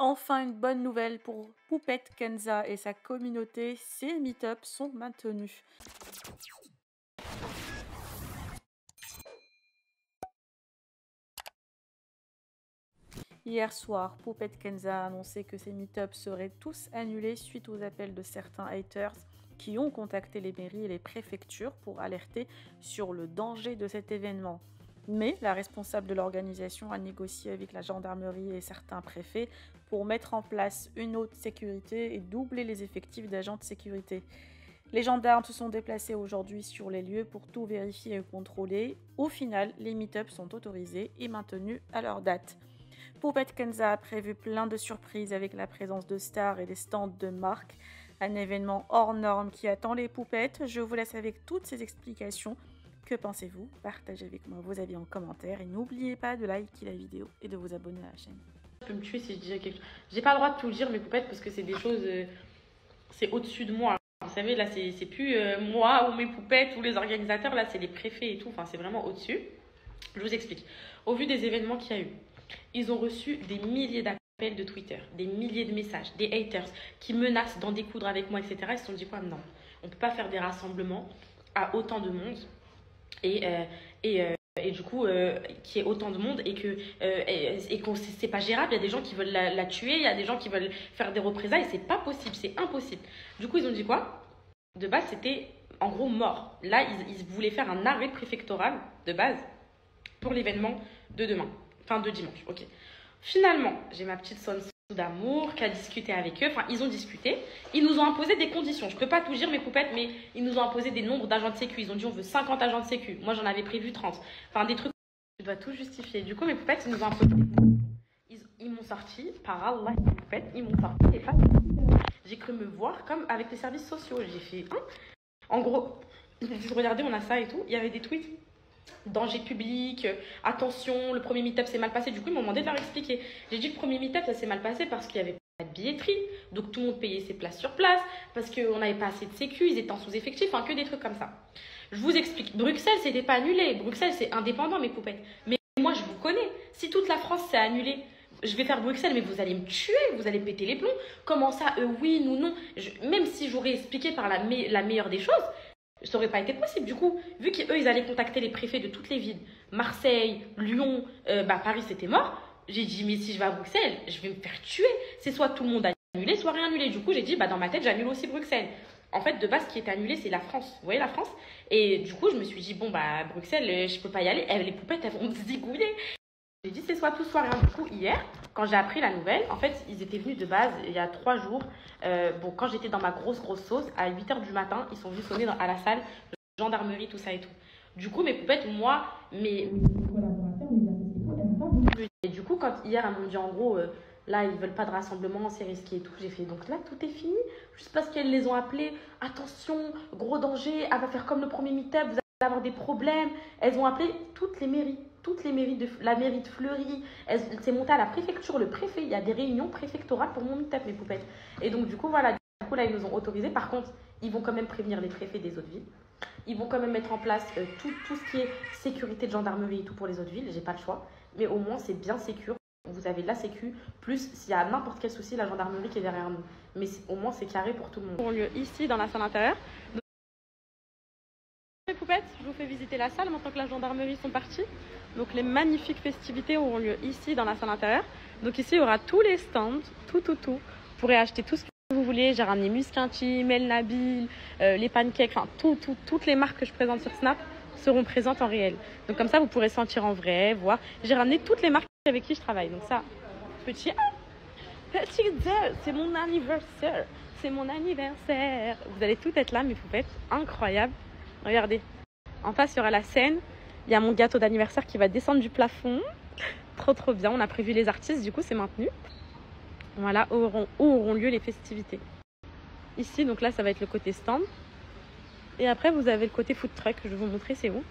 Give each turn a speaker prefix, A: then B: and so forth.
A: Enfin une bonne nouvelle pour Poupette Kenza et sa communauté, ces meet-ups sont maintenus. Hier soir, Poupette Kenza a annoncé que ces meet-ups seraient tous annulés suite aux appels de certains haters qui ont contacté les mairies et les préfectures pour alerter sur le danger de cet événement. Mais la responsable de l'organisation a négocié avec la gendarmerie et certains préfets pour mettre en place une haute sécurité et doubler les effectifs d'agents de sécurité. Les gendarmes se sont déplacés aujourd'hui sur les lieux pour tout vérifier et contrôler. Au final, les meet-ups sont autorisés et maintenus à leur date. Poupette Kenza a prévu plein de surprises avec la présence de stars et des stands de marques. Un événement hors norme qui attend les poupettes. Je vous laisse avec toutes ces explications. Que pensez-vous? Partagez avec moi vos avis en commentaire et n'oubliez pas de liker la vidéo et de vous abonner à la chaîne.
B: Je peux me tuer si je dis quelque chose. J'ai pas le droit de tout dire mes poupettes parce que c'est des choses, c'est au-dessus de moi. Vous savez, là c'est plus moi ou mes poupettes ou les organisateurs, là c'est les préfets et tout, enfin c'est vraiment au-dessus. Je vous explique. Au vu des événements qu'il y a eu, ils ont reçu des milliers d'appels de Twitter, des milliers de messages, des haters qui menacent d'en découdre avec moi, etc. Ils se sont dit quoi? Non, on peut pas faire des rassemblements à autant de monde et du coup qu'il y ait autant de monde et que c'est pas gérable. Il y a des gens qui veulent la tuer, il y a des gens qui veulent faire des représailles, c'est pas possible, c'est impossible. Du coup ils ont dit quoi? De base c'était en gros mort. Là ils voulaient faire un arrêt préfectoral de base pour l'événement de demain, enfin de dimanche. Ok. Finalement j'ai ma petite sonne d'amour qui a discuté avec eux, enfin ils ont discuté, ils nous ont imposé des conditions, je peux pas tout dire mes poupettes, mais ils nous ont imposé des nombres d'agents de sécu, ils ont dit on veut 50 agents de sécu, moi j'en avais prévu 30, enfin des trucs, je dois tout justifier. Du coup mes poupettes ils nous ont imposé des conditions, ils m'ont sorti, par Allah mes poupettes, ils m'ont sorti et pas j'ai cru me voir comme avec les services sociaux, j'ai fait en gros, regardez on a ça et tout, il y avait des tweets danger public, attention, le premier meet-up s'est mal passé. Du coup, ils m'ont demandé de leur expliquer. J'ai dit le premier meet-up, ça s'est mal passé parce qu'il y avait pas de billetterie. Donc, tout le monde payait ses places sur place. Parce qu'on n'avait pas assez de sécu, ils étaient en sous-effectif. Enfin, que des trucs comme ça. Je vous explique. Bruxelles, c'était pas annulé. Bruxelles, c'est indépendant, mes poupettes. Mais moi, je vous connais. Si toute la France s'est annulée, je vais faire Bruxelles, mais vous allez me tuer. Vous allez péter les plombs. Comment ça, oui, nous, non. Même si j'aurais expliqué par la meilleure des choses, ça n'aurait pas été possible. Du coup, vu qu'eux, ils allaient contacter les préfets de toutes les villes, Marseille, Lyon, Paris, c'était mort. J'ai dit, mais si je vais à Bruxelles, je vais me faire tuer. C'est soit tout le monde annulé, soit rien annulé. Du coup, j'ai dit, dans ma tête, j'annule aussi Bruxelles. En fait, de base, ce qui était annulé, c'est la France. Vous voyez la France? Et du coup, je me suis dit, bon, Bruxelles, je peux pas y aller. Les poupettes, elles vont me zigouiller. J'ai dit c'est soit tout soit rien. Du coup hier quand j'ai appris la nouvelle, en fait ils étaient venus de base il y a 3 jours. Quand j'étais dans ma grosse sauce, à 8h du matin, ils sont venus sonner à la salle, gendarmerie, tout ça et tout. Du coup mes poupettes, moi, mes collaborateurs, mes associés, elles n'ont pas voulu. Et du coup quand hier elles m'ont dit en gros là ils veulent pas de rassemblement, c'est risqué et tout, j'ai fait donc là tout est fini. Juste parce qu'elles les ont appelées, attention, gros danger, elle va faire comme le premier meet-up, vous allez avoir des problèmes. Elles ont appelé toutes les mairies de la mairie de Fleury, c'est monté à la préfecture, le préfet, il y a des réunions préfectorales pour mon meet-up mes poupettes. Et donc du coup voilà, du coup là ils nous ont autorisé. Par contre, ils vont quand même prévenir les préfets des autres villes. Ils vont quand même mettre en place tout ce qui est sécurité de gendarmerie et tout pour les autres villes, j'ai pas le choix. Mais au moins c'est bien sécure. Vous avez la sécu, plus s'il y a n'importe quel souci, la gendarmerie qui est derrière nous. Mais au moins c'est carré pour tout le monde. Pour lieu ici dans la salle intérieure. Les poupettes, je vous fais visiter la salle maintenant que la gendarmerie sont partis. Donc les magnifiques festivités auront lieu ici dans la salle intérieure. Donc ici il y aura tous les stands, tout. Vous pourrez acheter tout ce que vous voulez. J'ai ramené Musquinchi, Mel Nabil, les pancakes, enfin toutes les marques que je présente sur Snap seront présentes en réel. Donc comme ça vous pourrez sentir en vrai, voir. J'ai ramené toutes les marques avec qui je travaille. Donc ça, petit c'est mon anniversaire. C'est mon anniversaire. Vous allez tout être là mes poupettes, incroyable. Regardez, en face il y aura la scène. Il y a mon gâteau d'anniversaire qui va descendre du plafond. Trop bien. On a prévu les artistes, du coup c'est maintenu. Voilà où auront lieu les festivités. Ici, donc là ça va être le côté stand. Et après vous avez le côté food truck. Je vais vous montrer c'est où.